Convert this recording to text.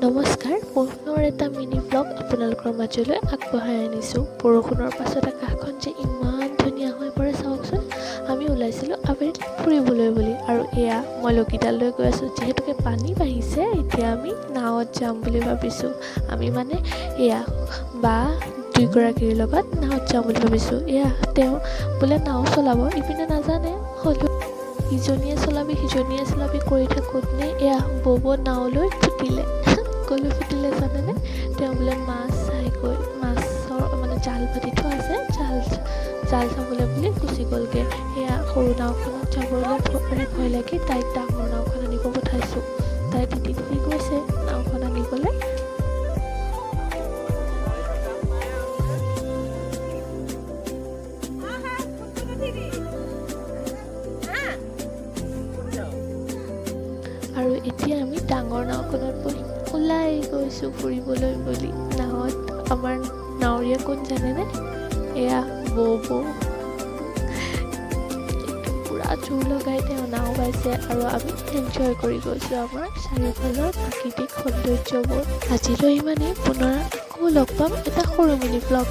নমস্কাৰ, পুনৰ এটা মিনি ব্লগ আপোনালোকৰ মাজলৈ আগবঢ়াই আনিছোঁ। বৰষুণৰ পাছত আকাশখন যে ইমান ধুনীয়া হৈ পৰে চাওকচোন। আমি ওলাইছিলোঁ আবেলি ফুৰিবলৈ বুলি, আৰু এয়া মই লগিডাললৈ গৈ আছোঁ। যিহেতুকে পানী বাঢ়িছে, এতিয়া আমি নাৱত যাম বুলি ভাবিছোঁ। আমি মানে এয়া বা দুয়োগৰাকীৰ লগত নাৱত যাম বুলি ভাবিছোঁ। এয়া তেওঁ বোলে নাও চলাব, ইপিনে নাজানে, হ'লেও ইজনীয়ে চলাবি সিজনীয়ে চলাবি কৰি থাকোঁতে এয়া বব নাওলৈ ফুটিলে। কলৈ ফুটিলে জানেনে? তেওঁ বোলে মাছ চাইগৈ, মাছৰ মানে জাল পাতি থোৱা আছে, জাল চাবলৈ বুলি গুচি গ'লগৈ। সেয়া সৰু নাওখনত যাবলৈ ভয় লাগি তাইক ডাঙৰ নাওখন আনিব পঠাইছোঁ। তাই তিতি গৈছে নাওখন আনিবলৈ। আৰু এতিয়া আমি ডাঙৰ নাওখনত বহি ওলাই গৈছোঁ ফুৰিবলৈ বুলি। নাৱত আমাৰ নাৱৰীয়া কোন জানেনে? এয়া বৌ পূৰা জোৰ লগাই তেওঁ নাও বাইছে, আৰু আমি এনজয় কৰি গৈছোঁ আমাৰ চাৰিওফালৰ প্ৰাকৃতিক সৌন্দৰ্যবোৰ। আজিলৈ ইমানেই, পুনৰ আকৌ লগ পাম এটা সৰু মিনি ব্লগ।